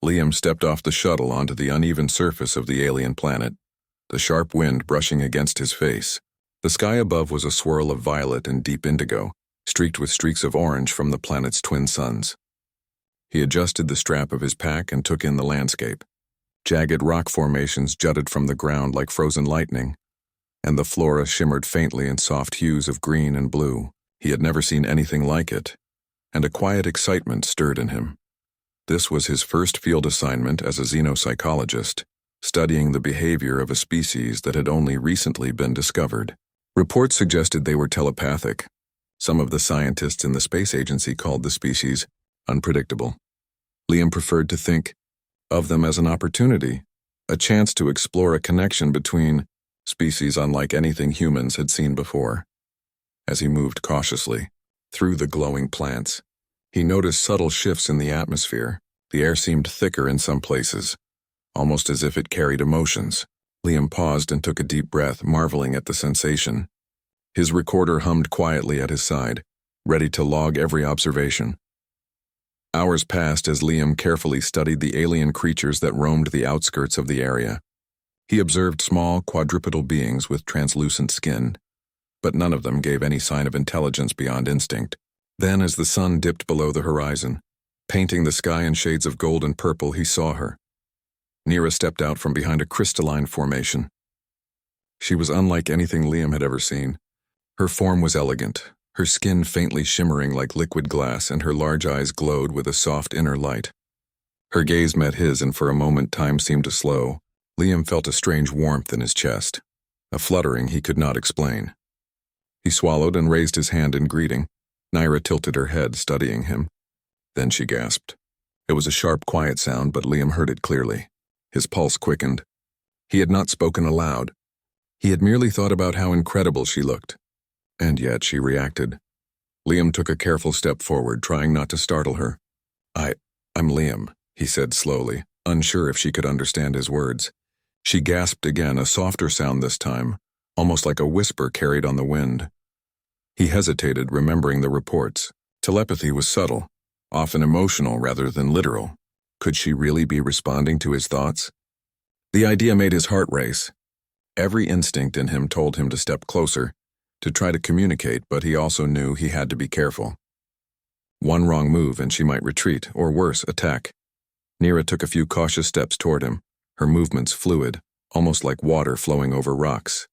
Liam stepped off the shuttle onto the uneven surface of the alien planet, the sharp wind brushing against his face. The sky above was a swirl of violet and deep indigo, streaked with streaks of orange from the planet's twin suns. He adjusted the strap of his pack and took in the landscape. Jagged rock formations jutted from the ground like frozen lightning, and the flora shimmered faintly in soft hues of green and blue. He had never seen anything like it, and a quiet excitement stirred in him. This was his first field assignment as a xenopsychologist, studying the behavior of a species that had only recently been discovered. Reports suggested they were telepathic. Some of the scientists in the space agency called the species unpredictable. Liam preferred to think of them as an opportunity, a chance to explore a connection between species unlike anything humans had seen before. As he moved cautiously through the glowing plants, he noticed subtle shifts in the atmosphere. The air seemed thicker in some places, almost as if it carried emotions. Liam paused and took a deep breath, marveling at the sensation. His recorder hummed quietly at his side, ready to log every observation. Hours passed as Liam carefully studied the alien creatures that roamed the outskirts of the area. He observed small, quadrupedal beings with translucent skin, but none of them gave any sign of intelligence beyond instinct. Then, as the sun dipped below the horizon, painting the sky in shades of gold and purple, he saw her. Nira stepped out from behind a crystalline formation. She was unlike anything Liam had ever seen. Her form was elegant, her skin faintly shimmering like liquid glass, and her large eyes glowed with a soft inner light. Her gaze met his, and for a moment time seemed to slow. Liam felt a strange warmth in his chest, a fluttering he could not explain. He swallowed and raised his hand in greeting. Nira tilted her head, studying him. Then she gasped. It was a sharp, quiet sound, but Liam heard it clearly. His pulse quickened. He had not spoken aloud. He had merely thought about how incredible she looked. And yet she reacted. Liam took a careful step forward, trying not to startle her. I'm Liam, he said slowly, unsure if she could understand his words. She gasped again, a softer sound this time, almost like a whisper carried on the wind. He hesitated, remembering the reports. Telepathy was subtle, often emotional rather than literal. Could she really be responding to his thoughts? The idea made his heart race. Every instinct in him told him to step closer, to try to communicate, but he also knew he had to be careful. One wrong move and she might retreat, or worse, attack. Nira took a few cautious steps toward him, her movements fluid, almost like water flowing over rocks.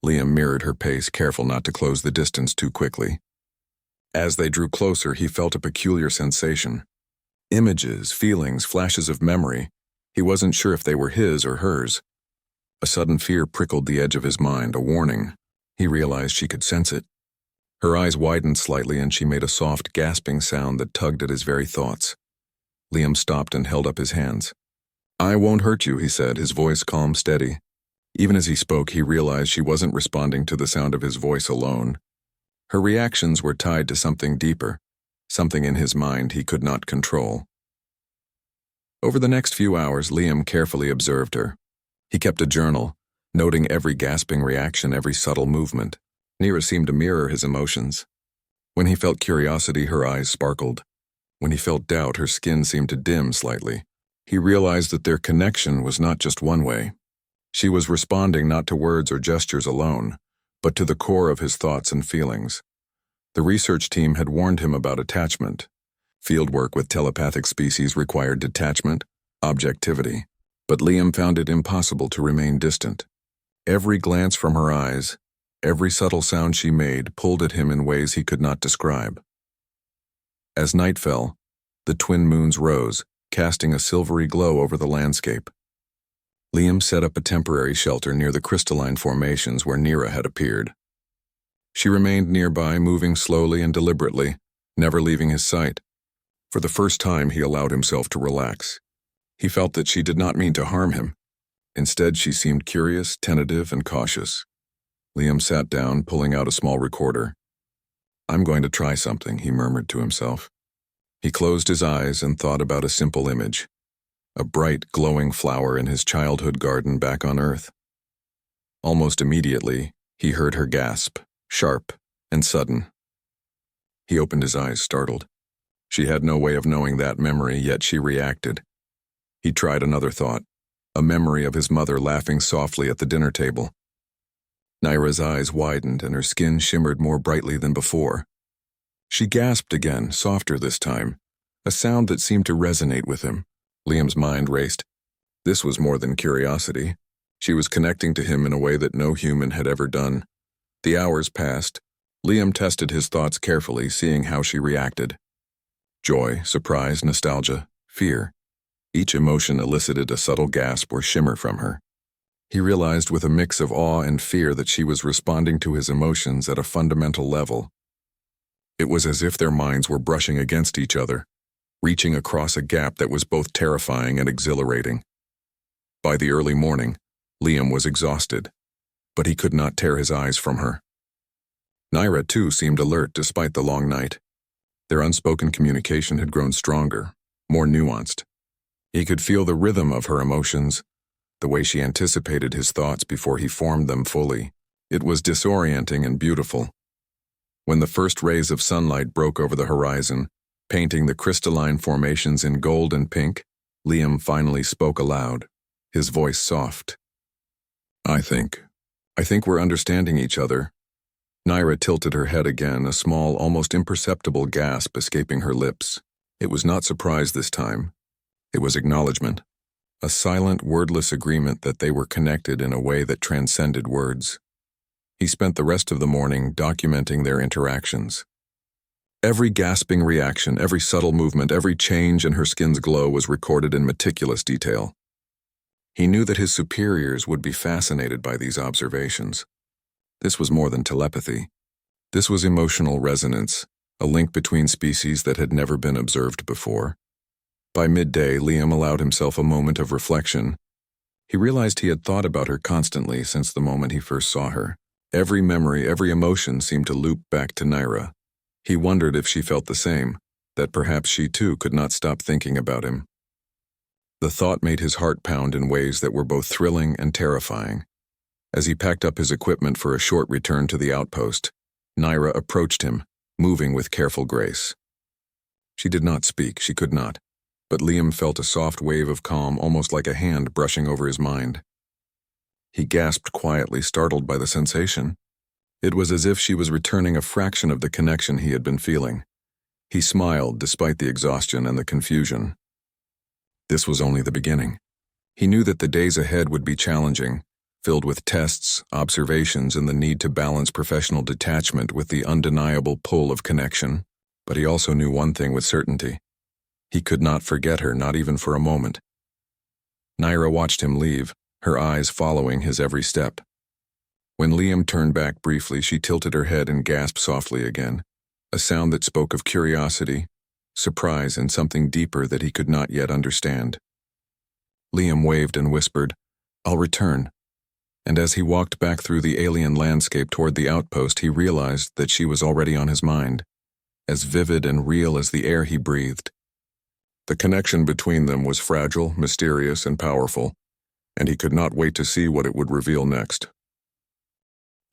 Liam mirrored her pace, careful not to close the distance too quickly. As they drew closer, he felt a peculiar sensation. Images, feelings, flashes of memory. He wasn't sure if they were his or hers. A sudden fear prickled the edge of his mind, a warning. He realized she could sense it. Her eyes widened slightly and she made a soft, gasping sound that tugged at his very thoughts. Liam stopped and held up his hands. "I won't hurt you," he said, his voice calm, steady. Even as he spoke, he realized she wasn't responding to the sound of his voice alone. Her reactions were tied to something deeper, something in his mind he could not control. Over the next few hours, Liam carefully observed her. He kept a journal, noting every gasping reaction, every subtle movement. Nira seemed to mirror his emotions. When he felt curiosity, her eyes sparkled. When he felt doubt, her skin seemed to dim slightly. He realized that their connection was not just one way. She was responding not to words or gestures alone, but to the core of his thoughts and feelings. The research team had warned him about attachment. Fieldwork with telepathic species required detachment, objectivity, but Liam found it impossible to remain distant. Every glance from her eyes, every subtle sound she made pulled at him in ways he could not describe. As night fell, the twin moons rose, casting a silvery glow over the landscape. Liam set up a temporary shelter near the crystalline formations where Nira had appeared. She remained nearby, moving slowly and deliberately, never leaving his sight. For the first time, he allowed himself to relax. He felt that she did not mean to harm him. Instead, she seemed curious, tentative, and cautious. Liam sat down, pulling out a small recorder. "I'm going to try something," he murmured to himself. He closed his eyes and thought about a simple image. A bright, glowing flower in his childhood garden back on Earth. Almost immediately, he heard her gasp, sharp and sudden. He opened his eyes, startled. She had no way of knowing that memory, yet she reacted. He tried another thought, a memory of his mother laughing softly at the dinner table. Naira's eyes widened and her skin shimmered more brightly than before. She gasped again, softer this time, a sound that seemed to resonate with him. Liam's mind raced. This was more than curiosity. She was connecting to him in a way that no human had ever done. The hours passed. Liam tested his thoughts carefully, seeing how she reacted. Joy, surprise, nostalgia, fear. Each emotion elicited a subtle gasp or shimmer from her. He realized with a mix of awe and fear that she was responding to his emotions at a fundamental level. It was as if their minds were brushing against each other, reaching across a gap that was both terrifying and exhilarating. By the early morning, Liam was exhausted, but he could not tear his eyes from her. Naira, too, seemed alert despite the long night. Their unspoken communication had grown stronger, more nuanced. He could feel the rhythm of her emotions, the way she anticipated his thoughts before he formed them fully. It was disorienting and beautiful. When the first rays of sunlight broke over the horizon, painting the crystalline formations in gold and pink, Liam finally spoke aloud, his voice soft. I think we're understanding each other." Naira tilted her head again, a small, almost imperceptible gasp escaping her lips. It was not surprise this time. It was acknowledgement, a silent, wordless agreement that they were connected in a way that transcended words. He spent the rest of the morning documenting their interactions. Every gasping reaction, every subtle movement, every change in her skin's glow was recorded in meticulous detail. He knew that his superiors would be fascinated by these observations. This was more than telepathy. This was emotional resonance, a link between species that had never been observed before. By midday, Liam allowed himself a moment of reflection. He realized he had thought about her constantly since the moment he first saw her. Every memory, every emotion seemed to loop back to Naira. He wondered if she felt the same, that perhaps she too could not stop thinking about him. The thought made his heart pound in ways that were both thrilling and terrifying. As he packed up his equipment for a short return to the outpost, Naira approached him, moving with careful grace. She did not speak, she could not, but Liam felt a soft wave of calm, almost like a hand brushing over his mind. He gasped quietly, startled by the sensation. It was as if she was returning a fraction of the connection he had been feeling. He smiled despite the exhaustion and the confusion. This was only the beginning. He knew that the days ahead would be challenging, filled with tests, observations, and the need to balance professional detachment with the undeniable pull of connection. But he also knew one thing with certainty. He could not forget her, not even for a moment. Naira watched him leave, her eyes following his every step. When Liam turned back briefly, she tilted her head and gasped softly again, a sound that spoke of curiosity, surprise, and something deeper that he could not yet understand. Liam waved and whispered, "I'll return." And as he walked back through the alien landscape toward the outpost, he realized that she was already on his mind, as vivid and real as the air he breathed. The connection between them was fragile, mysterious, and powerful, and he could not wait to see what it would reveal next.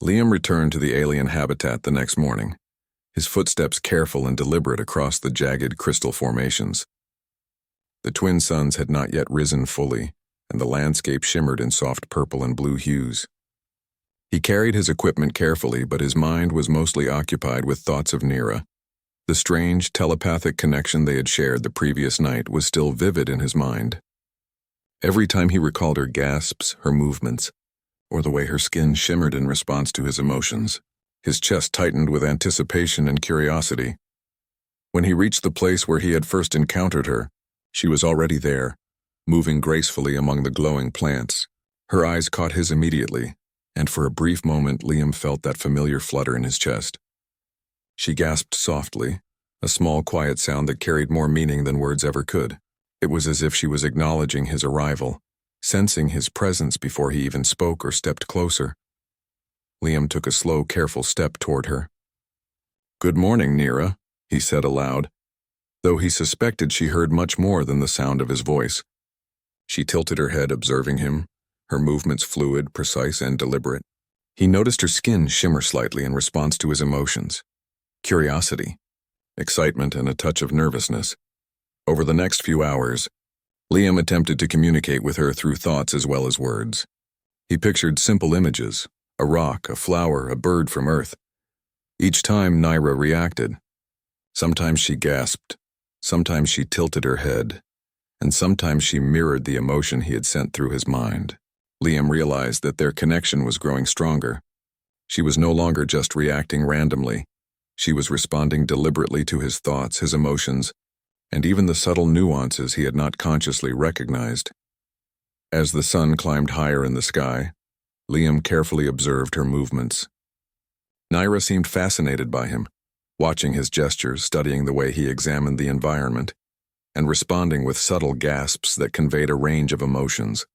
Liam returned to the alien habitat the next morning, his footsteps careful and deliberate across the jagged crystal formations. The twin suns had not yet risen fully, and the landscape shimmered in soft purple and blue hues. He carried his equipment carefully, but his mind was mostly occupied with thoughts of Naira. The strange, telepathic connection they had shared the previous night was still vivid in his mind. Every time he recalled her gasps, her movements, or the way her skin shimmered in response to his emotions, his chest tightened with anticipation and curiosity. When he reached the place where he had first encountered her, she was already there, moving gracefully among the glowing plants. Her eyes caught his immediately, and for a brief moment Liam felt that familiar flutter in his chest. She gasped softly, a small quiet sound that carried more meaning than words ever could. It was as if she was acknowledging his arrival, sensing his presence before he even spoke or stepped closer. Liam took a slow, careful step toward her. "Good morning, Naira," he said aloud, though he suspected she heard much more than the sound of his voice. She tilted her head, observing him, her movements fluid, precise, and deliberate. He noticed her skin shimmer slightly in response to his emotions. Curiosity, excitement, and a touch of nervousness. Over the next few hours, Liam attempted to communicate with her through thoughts as well as words. He pictured simple images, a rock, a flower, a bird from Earth. Each time Naira reacted. Sometimes she gasped, sometimes she tilted her head, and sometimes she mirrored the emotion he had sent through his mind. Liam realized that their connection was growing stronger. She was no longer just reacting randomly. She was responding deliberately to his thoughts, his emotions, and even the subtle nuances he had not consciously recognized. As the sun climbed higher in the sky, Liam carefully observed her movements. Naira seemed fascinated by him, watching his gestures, studying the way he examined the environment, and responding with subtle gasps that conveyed a range of emotions: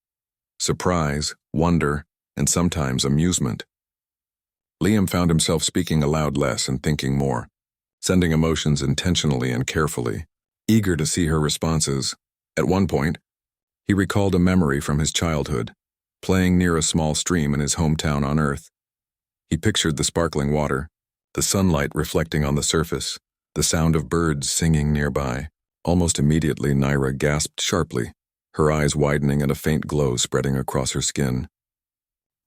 surprise, wonder, and sometimes amusement. Liam found himself speaking aloud less and thinking more, sending emotions intentionally and carefully, eager to see her responses. At one point, he recalled a memory from his childhood, playing near a small stream in his hometown on Earth. He pictured the sparkling water, the sunlight reflecting on the surface, the sound of birds singing nearby. Almost immediately, Naira gasped sharply, her eyes widening and a faint glow spreading across her skin.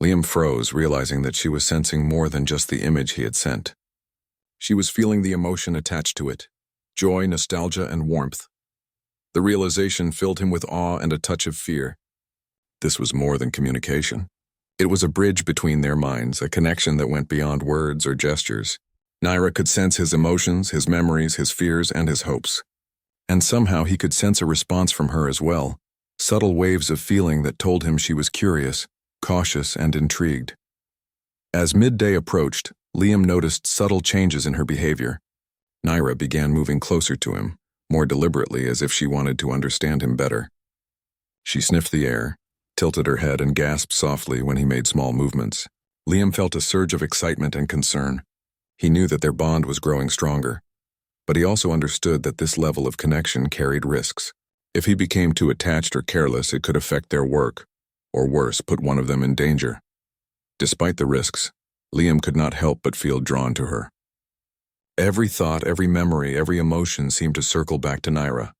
Liam froze, realizing that she was sensing more than just the image he had sent. She was feeling the emotion attached to it: joy, nostalgia, and warmth. The realization filled him with awe and a touch of fear. This was more than communication. It was a bridge between their minds, a connection that went beyond words or gestures. Naira could sense his emotions, his memories, his fears, and his hopes. And somehow he could sense a response from her as well, subtle waves of feeling that told him she was curious, cautious, and intrigued. As midday approached, Liam noticed subtle changes in her behavior. Naira began moving closer to him, more deliberately, as if she wanted to understand him better. She sniffed the air, tilted her head, and gasped softly when he made small movements. Liam felt a surge of excitement and concern. He knew that their bond was growing stronger, but he also understood that this level of connection carried risks. If he became too attached or careless, it could affect their work, or worse, put one of them in danger. Despite the risks, Liam could not help but feel drawn to her. Every thought, every memory, every emotion seemed to circle back to Naira.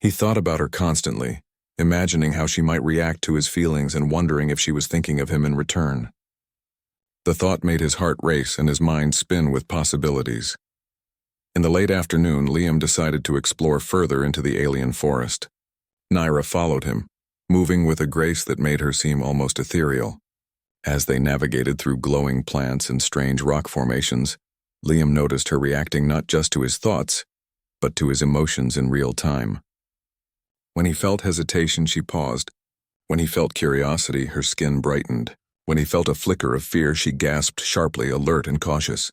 He thought about her constantly, imagining how she might react to his feelings and wondering if she was thinking of him in return. The thought made his heart race and his mind spin with possibilities. In the late afternoon, Liam decided to explore further into the alien forest. Naira followed him, moving with a grace that made her seem almost ethereal. As they navigated through glowing plants and strange rock formations, Liam noticed her reacting not just to his thoughts, but to his emotions in real time. When he felt hesitation, she paused. When he felt curiosity, her skin brightened. When he felt a flicker of fear, she gasped sharply, alert and cautious.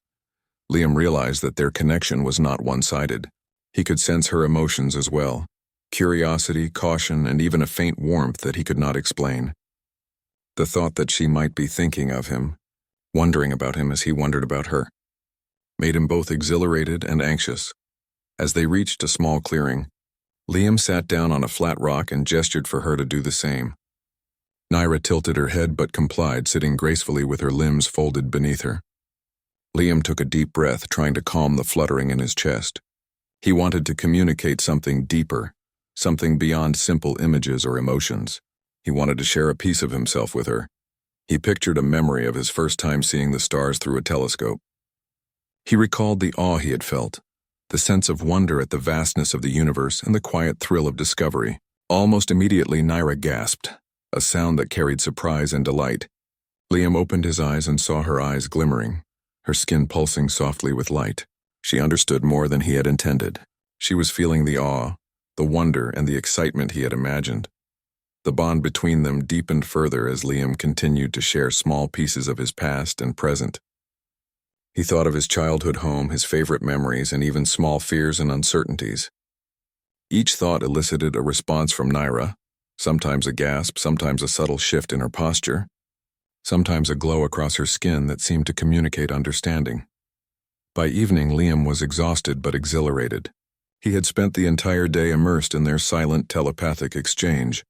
Liam realized that their connection was not one-sided. He could sense her emotions as well: curiosity, caution, and even a faint warmth that he could not explain. The thought that she might be thinking of him, wondering about him as he wondered about her, made him both exhilarated and anxious. As they reached a small clearing, Liam sat down on a flat rock and gestured for her to do the same. Naira tilted her head but complied, sitting gracefully with her limbs folded beneath her. Liam took a deep breath, trying to calm the fluttering in his chest. He wanted to communicate something deeper, something beyond simple images or emotions. He wanted to share a piece of himself with her. He pictured a memory of his first time seeing the stars through a telescope. He recalled the awe he had felt, the sense of wonder at the vastness of the universe, and the quiet thrill of discovery. Almost immediately, Naira gasped, a sound that carried surprise and delight. Liam opened his eyes and saw her eyes glimmering, her skin pulsing softly with light. She understood more than he had intended. She was feeling the awe, the wonder, and the excitement he had imagined. The bond between them deepened further as Liam continued to share small pieces of his past and present. He thought of his childhood home, his favorite memories, and even small fears and uncertainties. Each thought elicited a response from Naira, sometimes a gasp, sometimes a subtle shift in her posture, sometimes a glow across her skin that seemed to communicate understanding. By evening, Liam was exhausted but exhilarated. He had spent the entire day immersed in their silent telepathic exchange,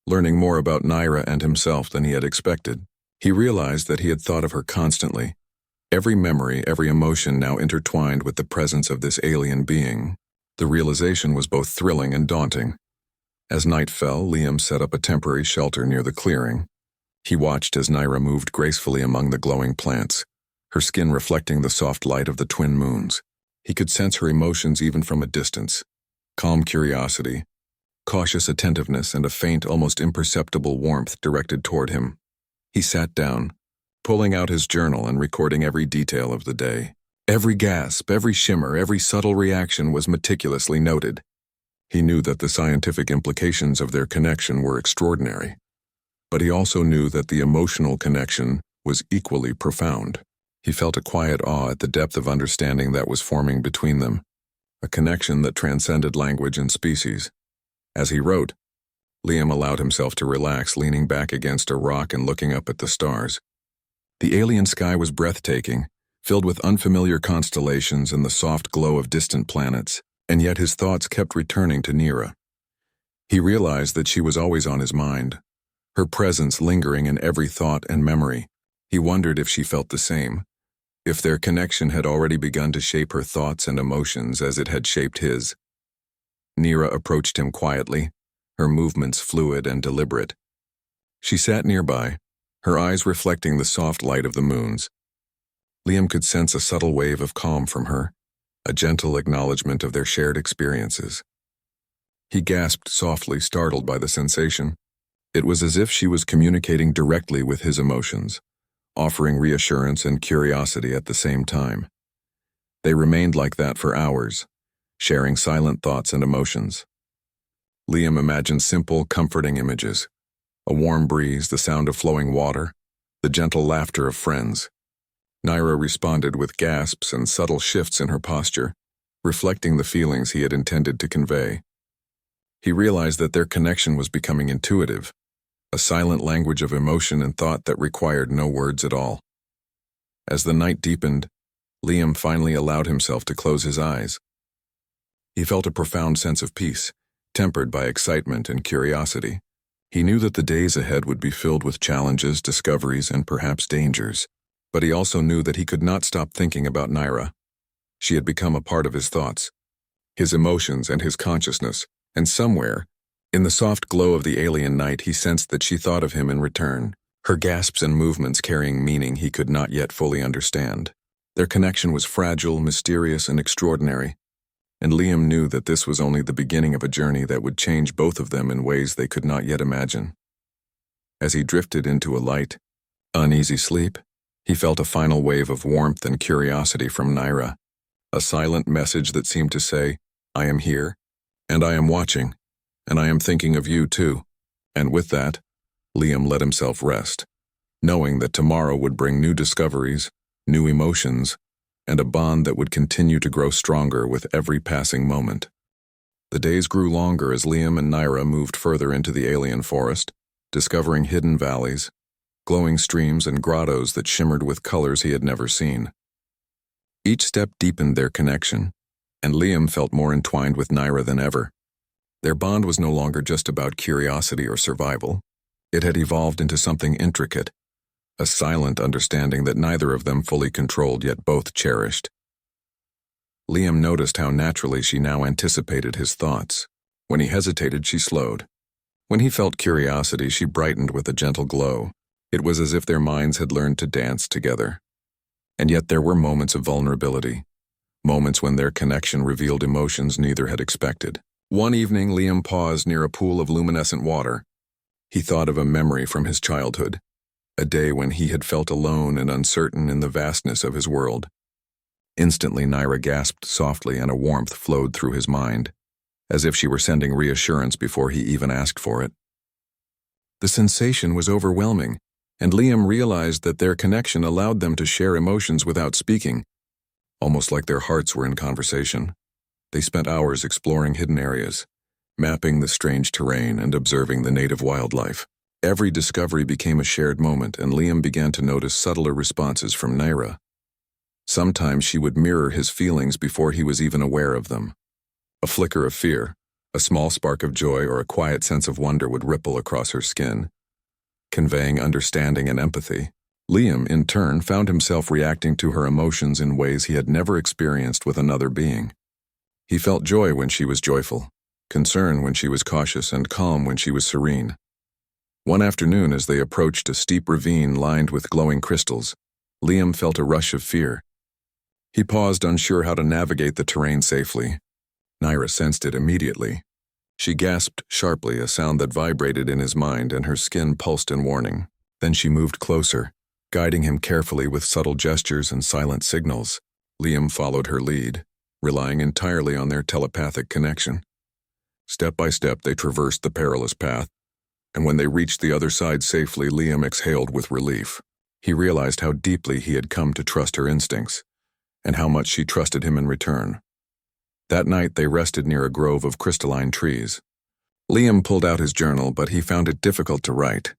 learning more about Naira and himself than he had expected. He realized that he had thought of her constantly, every memory, every emotion now intertwined with the presence of this alien being. The realization was both thrilling and daunting. As night fell, Liam set up a temporary shelter near the clearing. He watched as Naira moved gracefully among the glowing plants, her skin reflecting the soft light of the twin moons. He could sense her emotions even from a distance: calm curiosity, cautious attentiveness, and a faint, almost imperceptible warmth directed toward him. He sat down, pulling out his journal and recording every detail of the day. Every gasp, every shimmer, every subtle reaction was meticulously noted. He knew that the scientific implications of their connection were extraordinary, but he also knew that the emotional connection was equally profound. He felt a quiet awe at the depth of understanding that was forming between them, a connection that transcended language and species. As he wrote, Liam allowed himself to relax, leaning back against a rock and looking up at the stars. The alien sky was breathtaking, filled with unfamiliar constellations and the soft glow of distant planets, and yet his thoughts kept returning to Naira. He realized that she was always on his mind, her presence lingering in every thought and memory. He wondered if she felt the same, if their connection had already begun to shape her thoughts and emotions as it had shaped his. Naira approached him quietly, her movements fluid and deliberate. She sat nearby, her eyes reflecting the soft light of the moons. Liam could sense a subtle wave of calm from her, a gentle acknowledgement of their shared experiences. He gasped softly, startled by the sensation. It was as if she was communicating directly with his emotions, offering reassurance and curiosity at the same time. They remained like that for hours, sharing silent thoughts and emotions. Liam imagined simple, comforting images: a warm breeze, the sound of flowing water, the gentle laughter of friends. Naira responded with gasps and subtle shifts in her posture, reflecting the feelings he had intended to convey. He realized that their connection was becoming intuitive, a silent language of emotion and thought that required no words at all. As the night deepened, Liam finally allowed himself to close his eyes. He felt a profound sense of peace, tempered by excitement and curiosity. He knew that the days ahead would be filled with challenges, discoveries, and perhaps dangers. But he also knew that he could not stop thinking about Naira. She had become a part of his thoughts, his emotions, and his consciousness, and somewhere, in the soft glow of the alien night, he sensed that she thought of him in return, her gasps and movements carrying meaning he could not yet fully understand. Their connection was fragile, mysterious, and extraordinary, and Liam knew that this was only the beginning of a journey that would change both of them in ways they could not yet imagine. As he drifted into a light, uneasy sleep, he felt a final wave of warmth and curiosity from Naira, a silent message that seemed to say, "I am here, and I am watching, and I am thinking of you too." And with that, Liam let himself rest, knowing that tomorrow would bring new discoveries, new emotions, and a bond that would continue to grow stronger with every passing moment. The days grew longer as Liam and Naira moved further into the alien forest, discovering hidden valleys, glowing streams, and grottos that shimmered with colors he had never seen. Each step deepened their connection, and Liam felt more entwined with Naira than ever. Their bond was no longer just about curiosity or survival. It had evolved into something intricate, a silent understanding that neither of them fully controlled yet both cherished. Liam noticed how naturally she now anticipated his thoughts. When he hesitated, she slowed. When he felt curiosity, she brightened with a gentle glow. It was as if their minds had learned to dance together. And yet there were moments of vulnerability, moments when their connection revealed emotions neither had expected. One evening, Liam paused near a pool of luminescent water. He thought of a memory from his childhood, a day when he had felt alone and uncertain in the vastness of his world. Instantly, Naira gasped softly and a warmth flowed through his mind, as if she were sending reassurance before he even asked for it. The sensation was overwhelming, and Liam realized that their connection allowed them to share emotions without speaking, almost like their hearts were in conversation. They spent hours exploring hidden areas, mapping the strange terrain and observing the native wildlife. Every discovery became a shared moment, and Liam began to notice subtler responses from Naira. Sometimes she would mirror his feelings before he was even aware of them. A flicker of fear, a small spark of joy, or a quiet sense of wonder would ripple across her skin, conveying understanding and empathy. Liam, in turn, found himself reacting to her emotions in ways he had never experienced with another being. He felt joy when she was joyful, concern when she was cautious and calm when she was serene. One afternoon, as they approached a steep ravine lined with glowing crystals, Liam felt a rush of fear. He paused, unsure how to navigate the terrain safely. Naira sensed it immediately. She gasped sharply, a sound that vibrated in his mind, and her skin pulsed in warning. Then she moved closer, guiding him carefully with subtle gestures and silent signals. Liam followed her lead, relying entirely on their telepathic connection. Step by step, they traversed the perilous path, and when they reached the other side safely, Liam exhaled with relief. He realized how deeply he had come to trust her instincts, and how much she trusted him in return. That night, they rested near a grove of crystalline trees. Liam pulled out his journal, but he found it difficult to write.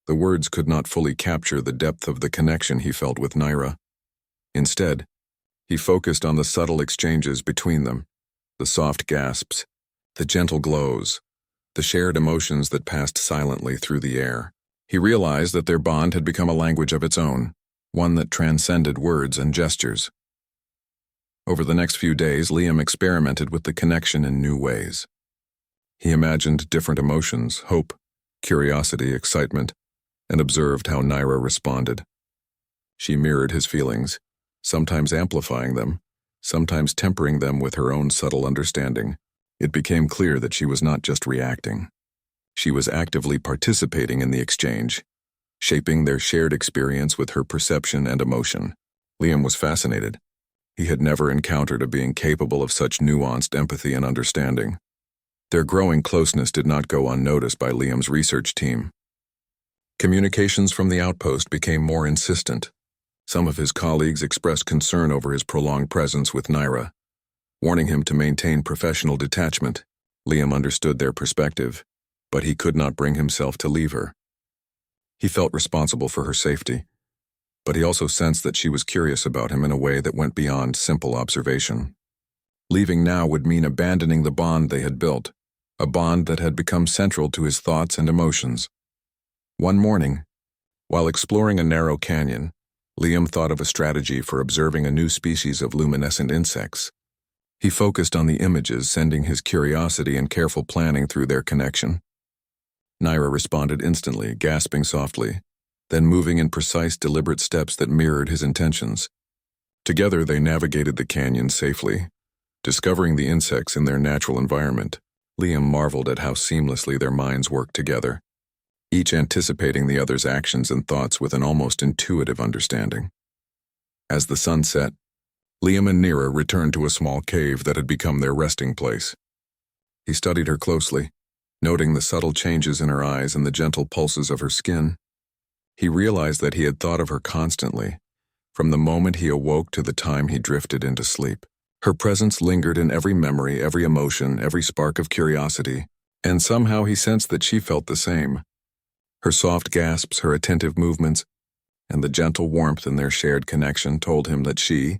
The words could not fully capture the depth of the connection he felt with Naira. Instead, he focused on the subtle exchanges between them, the soft gasps, the gentle glows, the shared emotions that passed silently through the air. He realized that their bond had become a language of its own, one that transcended words and gestures. Over the next few days, Liam experimented with the connection in new ways. He imagined different emotions, hope, curiosity, excitement, and observed how Naira responded. She mirrored his feelings, sometimes amplifying them, sometimes tempering them with her own subtle understanding. It became clear that she was not just reacting. She was actively participating in the exchange, shaping their shared experience with her perception and emotion. Liam was fascinated. He had never encountered a being capable of such nuanced empathy and understanding. Their growing closeness did not go unnoticed by Liam's research team. Communications from the outpost became more insistent. Some of his colleagues expressed concern over his prolonged presence with Naira, warning him to maintain professional detachment. Liam understood their perspective, but he could not bring himself to leave her. He felt responsible for her safety, but he also sensed that she was curious about him in a way that went beyond simple observation. Leaving now would mean abandoning the bond they had built, a bond that had become central to his thoughts and emotions. One morning, while exploring a narrow canyon, Liam thought of a strategy for observing a new species of luminescent insects. He focused on the images, sending his curiosity and careful planning through their connection. Naira responded instantly, gasping softly, then moving in precise, deliberate steps that mirrored his intentions. Together, they navigated the canyon safely, discovering the insects in their natural environment. Liam marveled at how seamlessly their minds worked together, each anticipating the other's actions and thoughts with an almost intuitive understanding. As the sun set, Liam and Naira returned to a small cave that had become their resting place. He studied her closely, noting the subtle changes in her eyes and the gentle pulses of her skin. He realized that he had thought of her constantly, from the moment he awoke to the time he drifted into sleep. Her presence lingered in every memory, every emotion, every spark of curiosity, and somehow he sensed that she felt the same. Her soft gasps, her attentive movements, and the gentle warmth in their shared connection told him that she,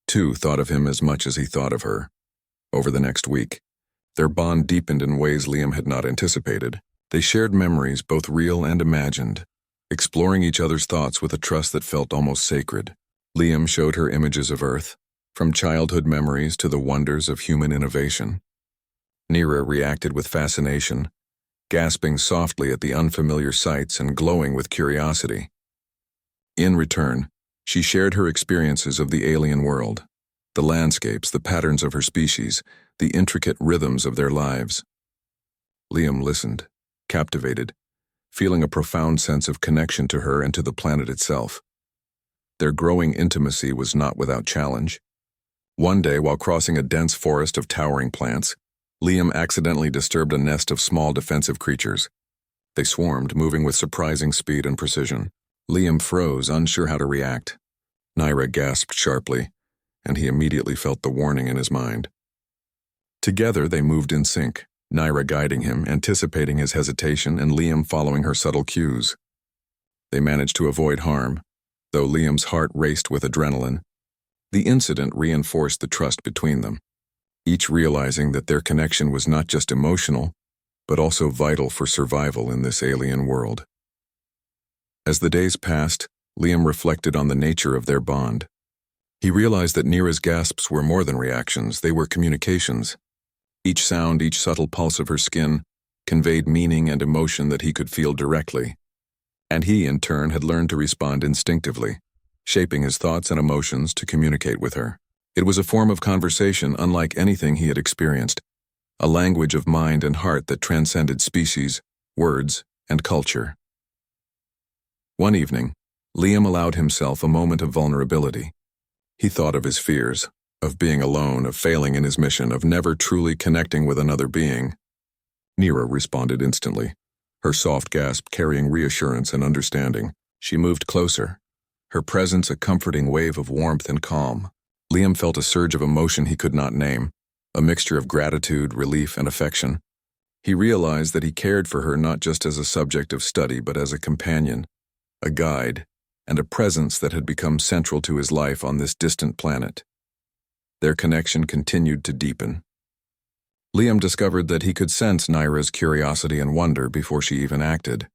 too, thought of him as much as he thought of her. Over the next week, their bond deepened in ways Liam had not anticipated. They shared memories, both real and imagined, exploring each other's thoughts with a trust that felt almost sacred. Liam showed her images of Earth, from childhood memories to the wonders of human innovation. Naira reacted with fascination, gasping softly at the unfamiliar sights and glowing with curiosity. In return, she shared her experiences of the alien world, the landscapes, the patterns of her species, the intricate rhythms of their lives. Liam listened, captivated, feeling a profound sense of connection to her and to the planet itself. Their growing intimacy was not without challenge. One day, while crossing a dense forest of towering plants, Liam accidentally disturbed a nest of small defensive creatures. They swarmed, moving with surprising speed and precision. Liam froze, unsure how to react. Naira gasped sharply, and he immediately felt the warning in his mind. Together, they moved in sync, Naira guiding him, anticipating his hesitation, and Liam following her subtle cues. They managed to avoid harm, though Liam's heart raced with adrenaline. The incident reinforced the trust between them, each realizing that their connection was not just emotional, but also vital for survival in this alien world. As the days passed, Liam reflected on the nature of their bond. He realized that Naira's gasps were more than reactions, they were communications. Each sound, each subtle pulse of her skin, conveyed meaning and emotion that he could feel directly. And he, in turn, had learned to respond instinctively, shaping his thoughts and emotions to communicate with her. It was a form of conversation unlike anything he had experienced, a language of mind and heart that transcended species, words, and culture. One evening, Liam allowed himself a moment of vulnerability. He thought of his fears, of being alone, of failing in his mission, of never truly connecting with another being. Nira responded instantly, her soft gasp carrying reassurance and understanding. She moved closer, her presence a comforting wave of warmth and calm. Liam felt a surge of emotion he could not name, a mixture of gratitude, relief, and affection. He realized that he cared for her not just as a subject of study but as a companion, a guide, and a presence that had become central to his life on this distant planet. Their connection continued to deepen. Liam discovered that he could sense Nira's curiosity and wonder before she even acted.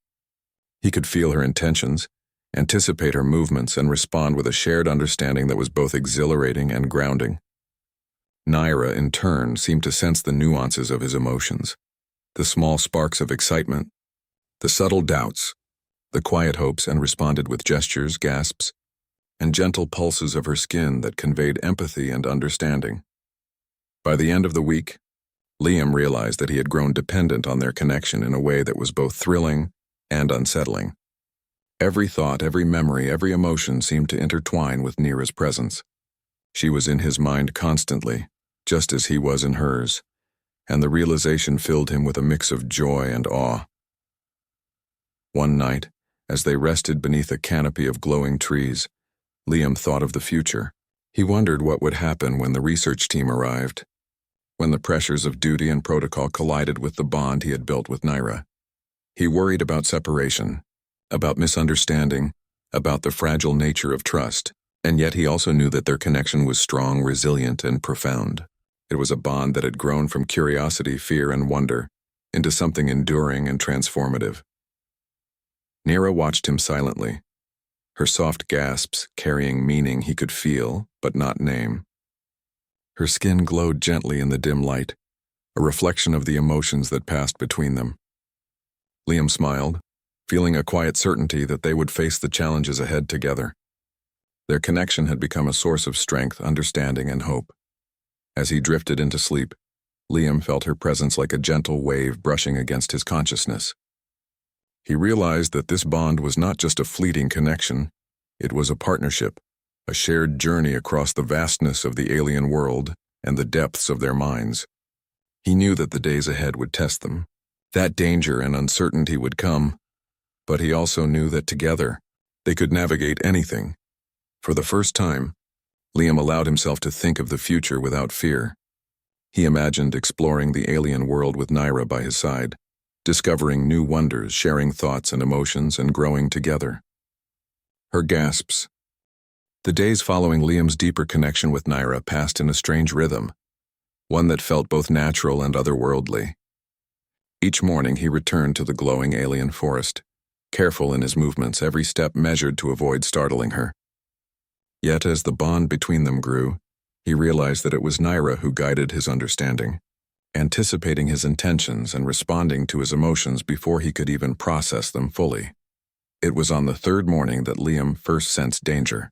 He could feel her intentions, anticipate her movements, and respond with a shared understanding that was both exhilarating and grounding. Nira, in turn, seemed to sense the nuances of his emotions, the small sparks of excitement, the subtle doubts, the quiet hopes, and responded with gestures, gasps, and gentle pulses of her skin that conveyed empathy and understanding. By the end of the week, Liam realized that he had grown dependent on their connection in a way that was both thrilling and unsettling. Every thought, every memory, every emotion seemed to intertwine with Nira's presence. She was in his mind constantly, just as he was in hers, and the realization filled him with a mix of joy and awe. One night, as they rested beneath a canopy of glowing trees, Liam thought of the future. He wondered what would happen when the research team arrived, when the pressures of duty and protocol collided with the bond he had built with Nira. He worried about separation, about misunderstanding, about the fragile nature of trust, and yet he also knew that their connection was strong, resilient, and profound. It was a bond that had grown from curiosity, fear, and wonder into something enduring and transformative. Nira watched him silently, her soft gasps carrying meaning he could feel but not name. Her skin glowed gently in the dim light, a reflection of the emotions that passed between them. Liam smiled, feeling a quiet certainty that they would face the challenges ahead together. Their connection had become a source of strength, understanding, and hope. As he drifted into sleep, Liam felt her presence like a gentle wave brushing against his consciousness. He realized that this bond was not just a fleeting connection, it was a partnership, a shared journey across the vastness of the alien world and the depths of their minds. He knew that the days ahead would test them, that danger and uncertainty would come, but he also knew that together, they could navigate anything. For the first time, Liam allowed himself to think of the future without fear. He imagined exploring the alien world with Nira by his side, discovering new wonders, sharing thoughts and emotions, and growing together. Her gasps. The days following Liam's deeper connection with Nira passed in a strange rhythm, one that felt both natural and otherworldly. Each morning he returned to the glowing alien forest, careful in his movements, every step measured to avoid startling her. Yet as the bond between them grew, he realized that it was Nira who guided his understanding, anticipating his intentions and responding to his emotions before he could even process them fully. It was on the third morning that Liam first sensed danger.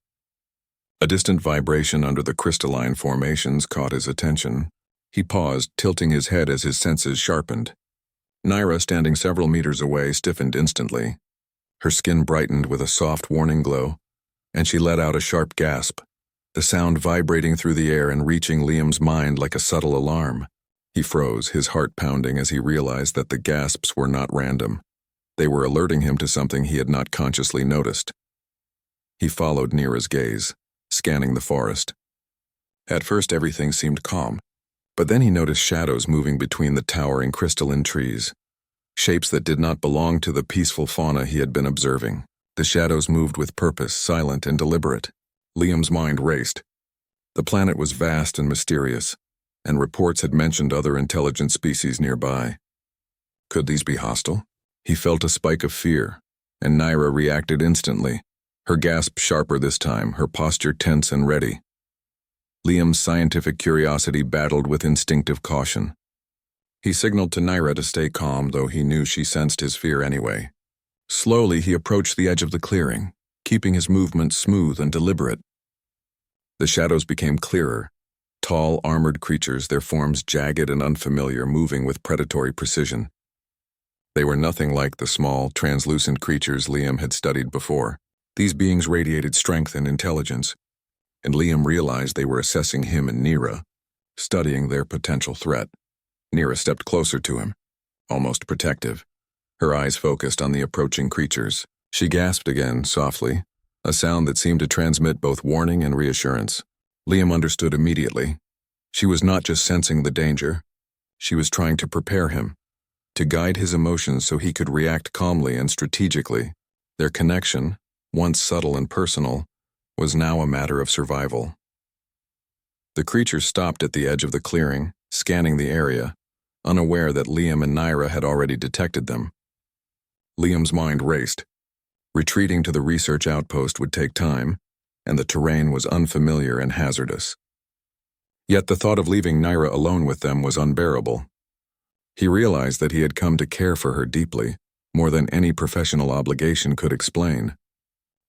A distant vibration under the crystalline formations caught his attention. He paused, tilting his head as his senses sharpened. Nira, standing several meters away, stiffened instantly. Her skin brightened with a soft warning glow, and she let out a sharp gasp, the sound vibrating through the air and reaching Liam's mind like a subtle alarm. He froze, his heart pounding as he realized that the gasps were not random. They were alerting him to something he had not consciously noticed. He followed Nira's gaze, scanning the forest. At first everything seemed calm, but then he noticed shadows moving between the towering crystalline trees, shapes that did not belong to the peaceful fauna he had been observing. The shadows moved with purpose, silent and deliberate. Liam's mind raced. The planet was vast and mysterious, and reports had mentioned other intelligent species nearby. Could these be hostile? He felt a spike of fear, and Nira reacted instantly, her gasp sharper this time, her posture tense and ready. Liam's scientific curiosity battled with instinctive caution. He signaled to Naira to stay calm, though he knew she sensed his fear anyway. Slowly, he approached the edge of the clearing, keeping his movements smooth and deliberate. The shadows became clearer, tall, armored creatures, their forms jagged and unfamiliar, moving with predatory precision. They were nothing like the small, translucent creatures Liam had studied before. These beings radiated strength and intelligence, and Liam realized they were assessing him and Nira, studying their potential threat. Nira stepped closer to him, almost protective, her eyes focused on the approaching creatures. She gasped again, softly, a sound that seemed to transmit both warning and reassurance. Liam understood immediately. She was not just sensing the danger. She was trying to prepare him, to guide his emotions so he could react calmly and strategically. Their connection, once subtle and personal, was now a matter of survival. The creatures stopped at the edge of the clearing, scanning the area, unaware that Liam and Naira had already detected them. Liam's mind raced. Retreating to the research outpost would take time, and the terrain was unfamiliar and hazardous. Yet the thought of leaving Naira alone with them was unbearable. He realized that he had come to care for her deeply, more than any professional obligation could explain.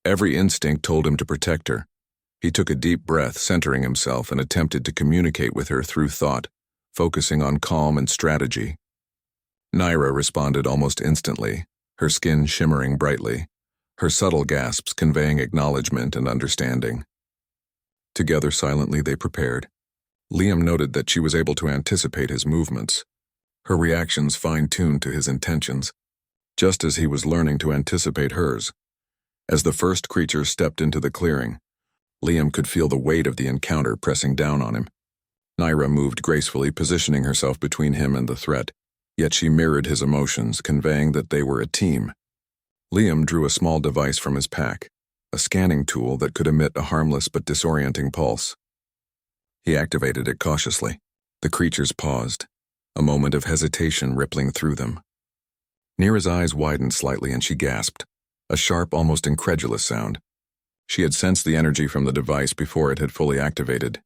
Every instinct told him to protect her. He took a deep breath, centering himself, and attempted to communicate with her through thought, focusing on calm and strategy. Naira responded almost instantly, her skin shimmering brightly, her subtle gasps conveying acknowledgement and understanding. Together, silently, they prepared. Liam noted that she was able to anticipate his movements, her reactions fine-tuned to his intentions, just as he was learning to anticipate hers. As the first creature stepped into the clearing, Liam could feel the weight of the encounter pressing down on him. Naira moved gracefully, positioning herself between him and the threat, yet she mirrored his emotions, conveying that they were a team. Liam drew a small device from his pack, a scanning tool that could emit a harmless but disorienting pulse. He activated it cautiously. The creatures paused, a moment of hesitation rippling through them. Nira's eyes widened slightly and she gasped, a sharp, almost incredulous sound. She had sensed the energy from the device before it had fully activated.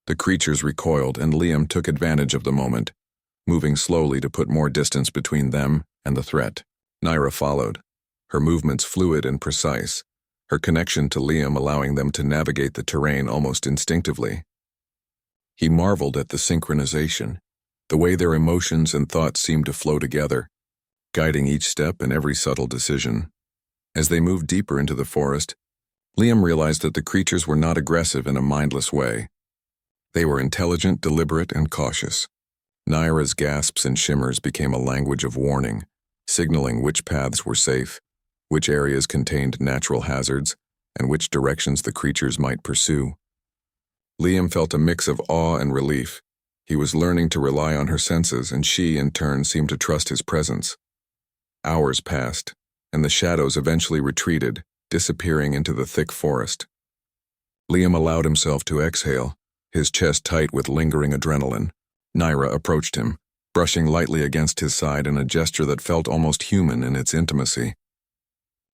The creatures recoiled, and Liam took advantage of the moment, moving slowly to put more distance between them and the threat. Naira followed, her movements fluid and precise, her connection to Liam allowing them to navigate the terrain almost instinctively. He marveled at the synchronization, the way their emotions and thoughts seemed to flow together, guiding each step and every subtle decision. As they moved deeper into the forest, Liam realized that the creatures were not aggressive in a mindless way. They were intelligent, deliberate, and cautious. Naira's gasps and shimmers became a language of warning, signaling which paths were safe, which areas contained natural hazards, and which directions the creatures might pursue. Liam felt a mix of awe and relief. He was learning to rely on her senses, and she, in turn, seemed to trust his presence. Hours passed, and the shadows eventually retreated, disappearing into the thick forest. Liam allowed himself to exhale, his chest tight with lingering adrenaline. Naira approached him, brushing lightly against his side in a gesture that felt almost human in its intimacy.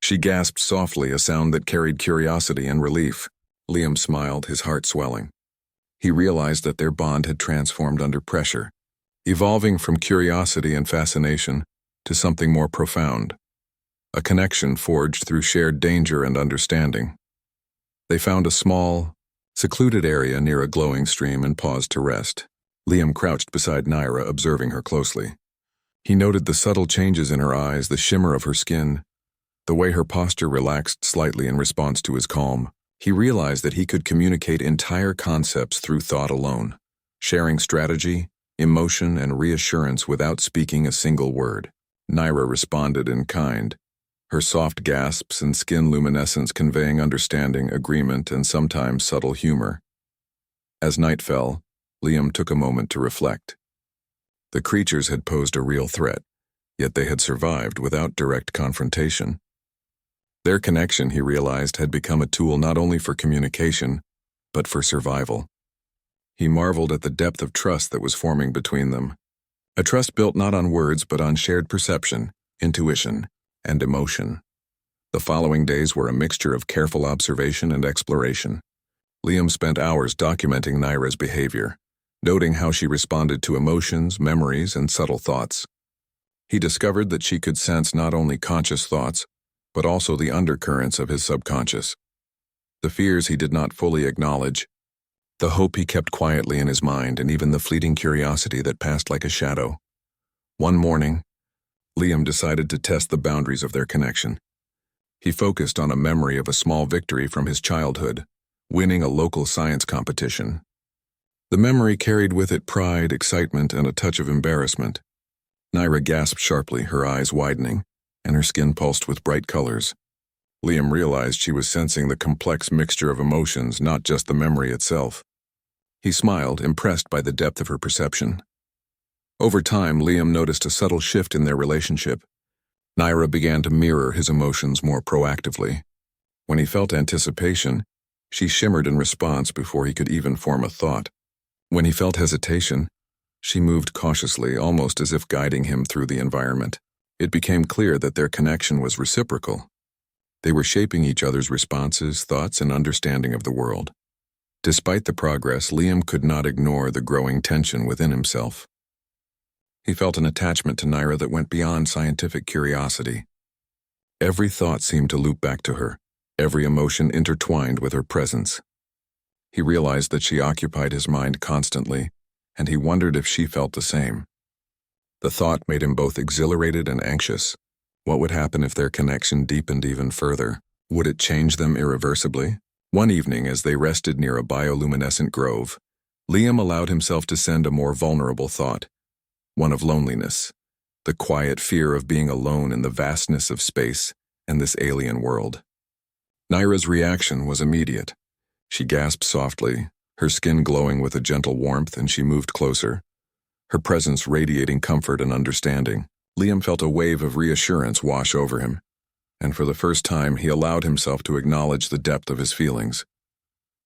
She gasped softly, a sound that carried curiosity and relief. Liam smiled, his heart swelling. He realized that their bond had transformed under pressure, evolving from curiosity and fascination to something more profound, a connection forged through shared danger and understanding. They found a small, secluded area near a glowing stream and paused to rest. Liam crouched beside Naira, observing her closely. He noted the subtle changes in her eyes, the shimmer of her skin, the way her posture relaxed slightly in response to his calm. He realized that he could communicate entire concepts through thought alone, sharing strategy, emotion, and reassurance without speaking a single word. Naira responded in kind, her soft gasps and skin luminescence conveying understanding, agreement, and sometimes subtle humor. As night fell, Liam took a moment to reflect. The creatures had posed a real threat, yet they had survived without direct confrontation. Their connection, he realized, had become a tool not only for communication, but for survival. He marveled at the depth of trust that was forming between them, a trust built not on words but on shared perception, intuition, and emotion. The following days were a mixture of careful observation and exploration. Liam spent hours documenting Naira's behavior, noting how she responded to emotions, memories, and subtle thoughts. He discovered that she could sense not only conscious thoughts, but also the undercurrents of his subconscious. The fears he did not fully acknowledge, the hope he kept quietly in his mind, and even the fleeting curiosity that passed like a shadow. One morning, Liam decided to test the boundaries of their connection. He focused on a memory of a small victory from his childhood, winning a local science competition. The memory carried with it pride, excitement, and a touch of embarrassment. Naira gasped sharply, her eyes widening, and her skin pulsed with bright colors. Liam realized she was sensing the complex mixture of emotions, not just the memory itself. He smiled, impressed by the depth of her perception. Over time, Liam noticed a subtle shift in their relationship. Naira began to mirror his emotions more proactively. When he felt anticipation, she shimmered in response before he could even form a thought. When he felt hesitation, she moved cautiously, almost as if guiding him through the environment. It became clear that their connection was reciprocal. They were shaping each other's responses, thoughts, and understanding of the world. Despite the progress, Liam could not ignore the growing tension within himself. He felt an attachment to Naira that went beyond scientific curiosity. Every thought seemed to loop back to her, every emotion intertwined with her presence. He realized that she occupied his mind constantly, and he wondered if she felt the same. The thought made him both exhilarated and anxious. What would happen if their connection deepened even further? Would it change them irreversibly? One evening, as they rested near a bioluminescent grove, Liam allowed himself to send a more vulnerable thought, one of loneliness, the quiet fear of being alone in the vastness of space and this alien world. Naira's reaction was immediate. She gasped softly, her skin glowing with a gentle warmth, and she moved closer, her presence radiating comfort and understanding. Liam felt a wave of reassurance wash over him, and for the first time he allowed himself to acknowledge the depth of his feelings.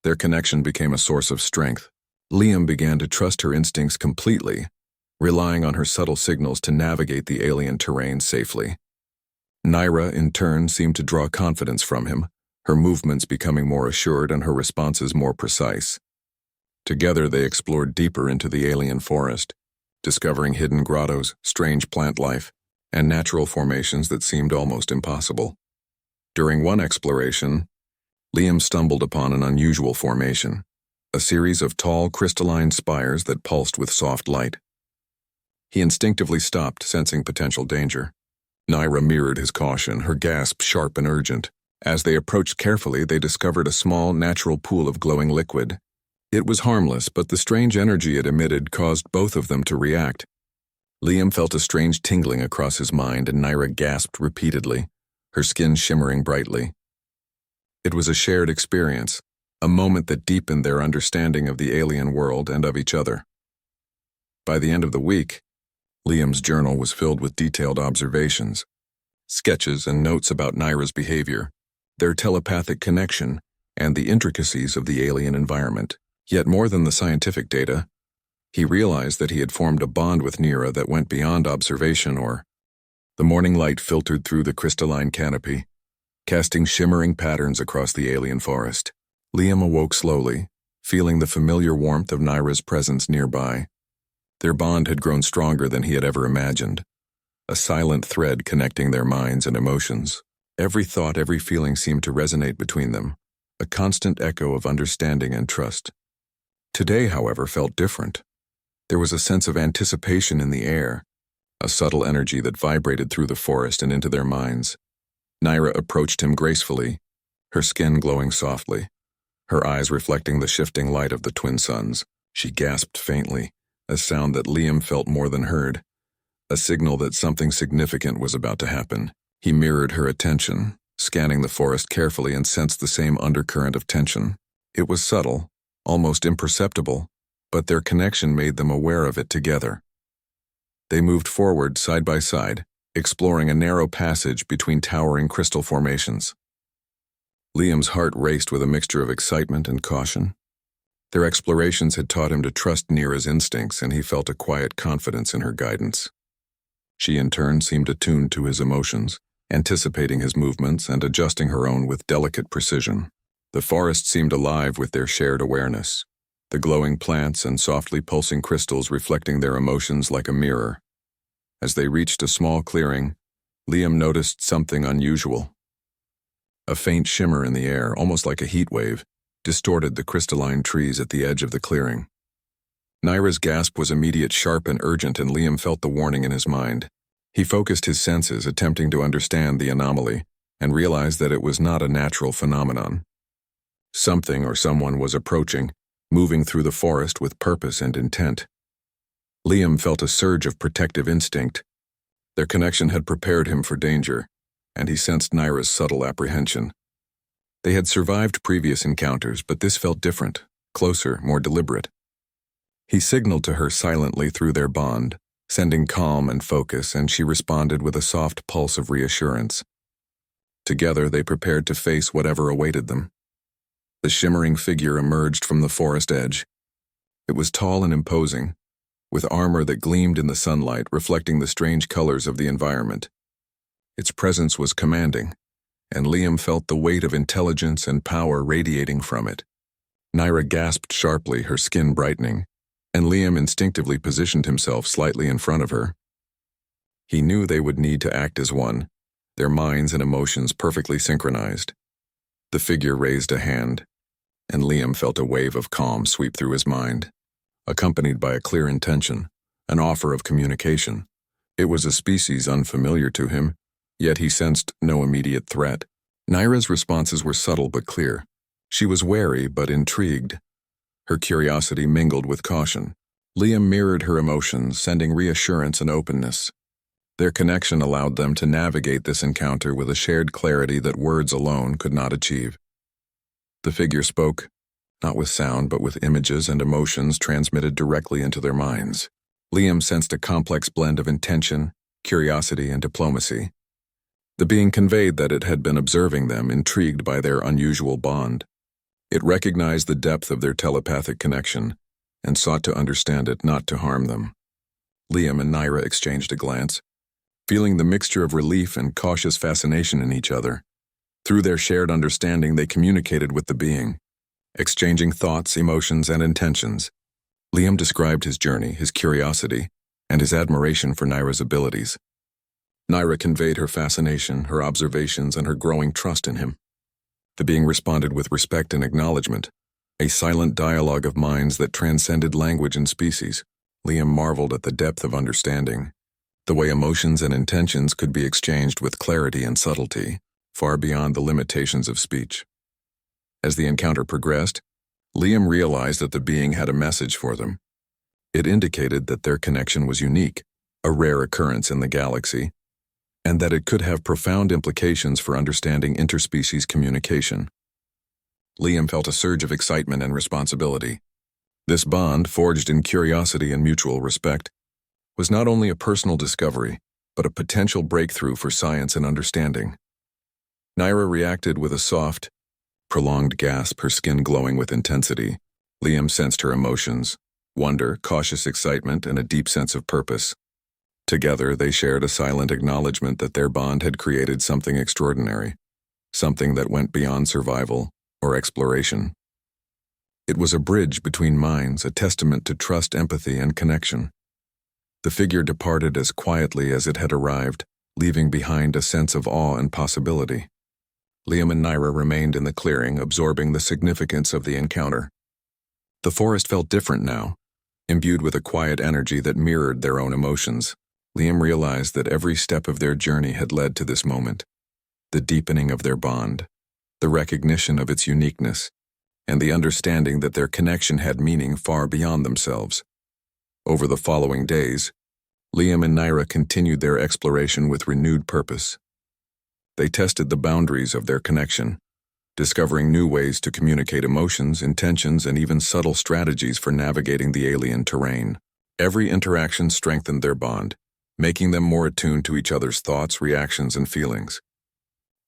Their connection became a source of strength. Liam began to trust her instincts completely, relying on her subtle signals to navigate the alien terrain safely. Naira, in turn, seemed to draw confidence from him, her movements becoming more assured and her responses more precise. Together they explored deeper into the alien forest, discovering hidden grottos, strange plant life, and natural formations that seemed almost impossible. During one exploration, Liam stumbled upon an unusual formation, a series of tall, crystalline spires that pulsed with soft light. He instinctively stopped, sensing potential danger. Naira mirrored his caution, her gasp sharp and urgent. As they approached carefully, they discovered a small, natural pool of glowing liquid. It was harmless, but the strange energy it emitted caused both of them to react. Liam felt a strange tingling across his mind, and Naira gasped repeatedly, her skin shimmering brightly. It was a shared experience, a moment that deepened their understanding of the alien world and of each other. By the end of the week, Liam's journal was filled with detailed observations, sketches and notes about Naira's behavior, their telepathic connection, and the intricacies of the alien environment. Yet more than the scientific data, he realized that he had formed a bond with Naira that went beyond observation or. The morning light filtered through the crystalline canopy, casting shimmering patterns across the alien forest. Liam awoke slowly, feeling the familiar warmth of Naira's presence nearby. Their bond had grown stronger than he had ever imagined, a silent thread connecting their minds and emotions. Every thought, every feeling seemed to resonate between them, a constant echo of understanding and trust. Today, however, felt different. There was a sense of anticipation in the air, a subtle energy that vibrated through the forest and into their minds. Naira approached him gracefully, her skin glowing softly, her eyes reflecting the shifting light of the twin suns. She gasped faintly, a sound that Liam felt more than heard, a signal that something significant was about to happen. He mirrored her attention, scanning the forest carefully, and sensed the same undercurrent of tension. It was subtle, almost imperceptible, but their connection made them aware of it together. They moved forward side by side, exploring a narrow passage between towering crystal formations. Liam's heart raced with a mixture of excitement and caution. Their explorations had taught him to trust Naira's instincts, and he felt a quiet confidence in her guidance. She, in turn, seemed attuned to his emotions, anticipating his movements and adjusting her own with delicate precision. The forest seemed alive with their shared awareness. the glowing plants and softly pulsing crystals reflecting their emotions like a mirror. As they reached a small clearing, Liam noticed something unusual. A faint shimmer in the air, almost like a heat wave, distorted the crystalline trees at the edge of the clearing. Naira's gasp was immediate, sharp, and urgent, and Liam felt the warning in his mind. He focused his senses, attempting to understand the anomaly, and realized that it was not a natural phenomenon. Something or someone was approaching, moving through the forest with purpose and intent. Liam felt a surge of protective instinct. Their connection had prepared him for danger, and he sensed Naira's subtle apprehension. They had survived previous encounters, but this felt different, closer, more deliberate. He signaled to her silently through their bond, sending calm and focus, and she responded with a soft pulse of reassurance. Together, they prepared to face whatever awaited them. The shimmering figure emerged from the forest edge. It was tall and imposing, with armor that gleamed in the sunlight, reflecting the strange colors of the environment. Its presence was commanding, and Liam felt the weight of intelligence and power radiating from it. Naira gasped sharply, her skin brightening, and Liam instinctively positioned himself slightly in front of her. He knew they would need to act as one, their minds and emotions perfectly synchronized. The figure raised a hand, and Liam felt a wave of calm sweep through his mind, accompanied by a clear intention, an offer of communication. It was a species unfamiliar to him, yet he sensed no immediate threat. Naira's responses were subtle but clear. She was wary but intrigued. Her curiosity mingled with caution. Liam mirrored her emotions, sending reassurance and openness. Their connection allowed them to navigate this encounter with a shared clarity that words alone could not achieve. The figure spoke, not with sound but with images and emotions transmitted directly into their minds. Liam sensed a complex blend of intention, curiosity, and diplomacy. The being conveyed that it had been observing them, intrigued by their unusual bond. It recognized the depth of their telepathic connection and sought to understand it, not to harm them. Liam and Naira exchanged a glance, feeling the mixture of relief and cautious fascination in each other. Through their shared understanding, they communicated with the being, exchanging thoughts, emotions, and intentions. Liam described his journey, his curiosity, and his admiration for Naira's abilities. Naira conveyed her fascination, her observations, and her growing trust in him. The being responded with respect and acknowledgement, a silent dialogue of minds that transcended language and species. Liam marveled at the depth of understanding, the way emotions and intentions could be exchanged with clarity and subtlety, far beyond the limitations of speech. As the encounter progressed, Liam realized that the being had a message for them. It indicated that their connection was unique, a rare occurrence in the galaxy, and that it could have profound implications for understanding interspecies communication. Liam felt a surge of excitement and responsibility. This bond, forged in curiosity and mutual respect, was not only a personal discovery, but a potential breakthrough for science and understanding. Naira reacted with a soft, prolonged gasp, her skin glowing with intensity. Liam sensed her emotions, wonder, cautious excitement, and a deep sense of purpose. Together, they shared a silent acknowledgement that their bond had created something extraordinary, something that went beyond survival or exploration. It was a bridge between minds, a testament to trust, empathy, and connection. The figure departed as quietly as it had arrived, leaving behind a sense of awe and possibility. Liam and Naira remained in the clearing, absorbing the significance of the encounter. The forest felt different now, imbued with a quiet energy that mirrored their own emotions. Liam realized that every step of their journey had led to this moment, the deepening of their bond, the recognition of its uniqueness, and the understanding that their connection had meaning far beyond themselves. Over the following days, Liam and Naira continued their exploration with renewed purpose. They tested the boundaries of their connection, discovering new ways to communicate emotions, intentions, and even subtle strategies for navigating the alien terrain. Every interaction strengthened their bond, making them more attuned to each other's thoughts, reactions, and feelings.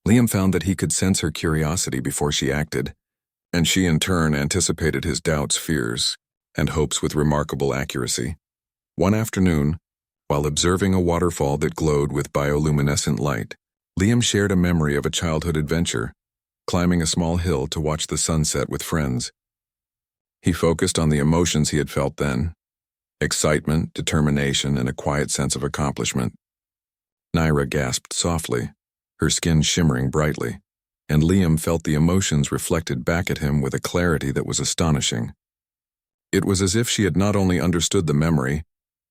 Liam found that he could sense her curiosity before she acted, and she in turn anticipated his doubts, fears, and hopes with remarkable accuracy. One afternoon, while observing a waterfall that glowed with bioluminescent light, Liam shared a memory of a childhood adventure, climbing a small hill to watch the sunset with friends. He focused on the emotions he had felt then: excitement, determination, and a quiet sense of accomplishment. Naira gasped softly, her skin shimmering brightly, and Liam felt the emotions reflected back at him with a clarity that was astonishing. It was as if she had not only understood the memory,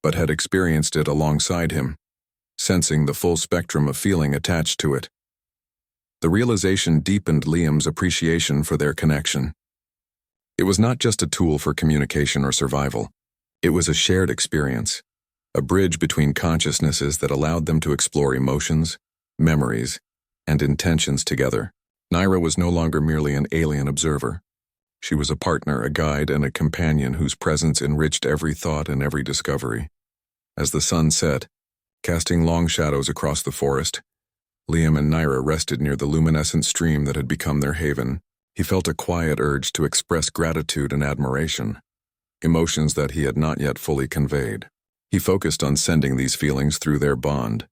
but had experienced it alongside him, sensing the full spectrum of feeling attached to it. The realization deepened Liam's appreciation for their connection. It was not just a tool for communication or survival. It was a shared experience, a bridge between consciousnesses that allowed them to explore emotions, memories, and intentions together. Naira was no longer merely an alien observer. She was a partner, a guide, and a companion whose presence enriched every thought and every discovery. As the sun set, casting long shadows across the forest, Liam and Naira rested near the luminescent stream that had become their haven. He felt a quiet urge to express gratitude and admiration, emotions that he had not yet fully conveyed. He focused on sending these feelings through their bond,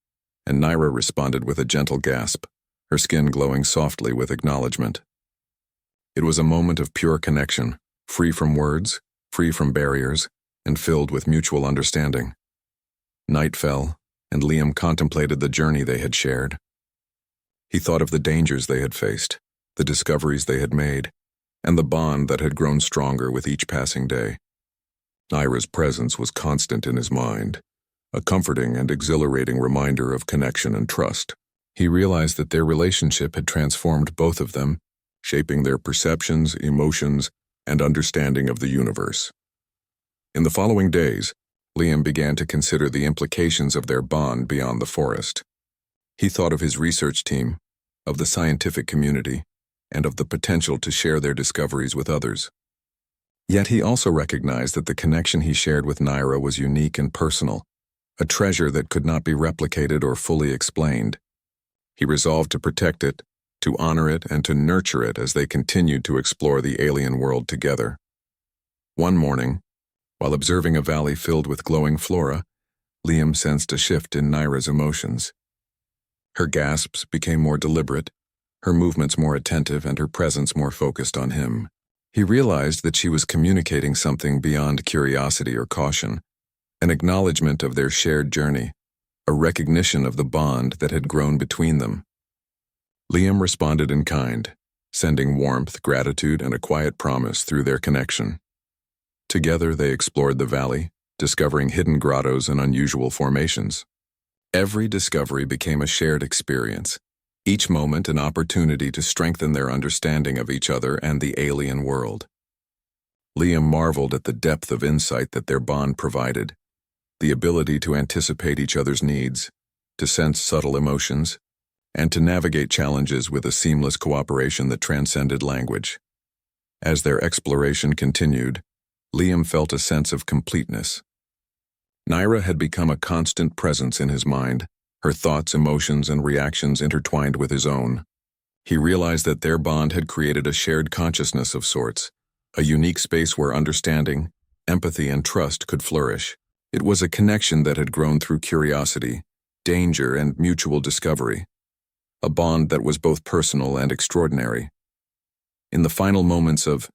and Naira responded with a gentle gasp, her skin glowing softly with acknowledgement. It was a moment of pure connection, free from words, free from barriers, and filled with mutual understanding. Night fell, and Liam contemplated the journey they had shared. He thought of the dangers they had faced, the discoveries they had made, and the bond that had grown stronger with each passing day. Naira's presence was constant in his mind, a comforting and exhilarating reminder of connection and trust. He realized that their relationship had transformed both of them, shaping their perceptions, emotions, and understanding of the universe. In the following days, Liam began to consider the implications of their bond beyond the forest. He thought of his research team, of the scientific community, and of the potential to share their discoveries with others. Yet he also recognized that the connection he shared with Naira was unique and personal, a treasure that could not be replicated or fully explained. He resolved to protect it, to honor it, and to nurture it as they continued to explore the alien world together. One morning, while observing a valley filled with glowing flora, Liam sensed a shift in Naira's emotions. Her gasps became more deliberate, her movements more attentive, and her presence more focused on him. He realized that she was communicating something beyond curiosity or caution, an acknowledgement of their shared journey, a recognition of the bond that had grown between them. Liam responded in kind, sending warmth, gratitude, and a quiet promise through their connection. Together they explored the valley, discovering hidden grottos and unusual formations. Every discovery became a shared experience, each moment an opportunity to strengthen their understanding of each other and the alien world. Liam marveled at the depth of insight that their bond provided, the ability to anticipate each other's needs, to sense subtle emotions, and to navigate challenges with a seamless cooperation that transcended language. As their exploration continued, Liam felt a sense of completeness. Naira had become a constant presence in his mind, her thoughts, emotions, and reactions intertwined with his own. He realized that their bond had created a shared consciousness of sorts, a unique space where understanding, empathy, and trust could flourish. It was a connection that had grown through curiosity, danger, and mutual discovery, a bond that was both personal and extraordinary. In the final moments of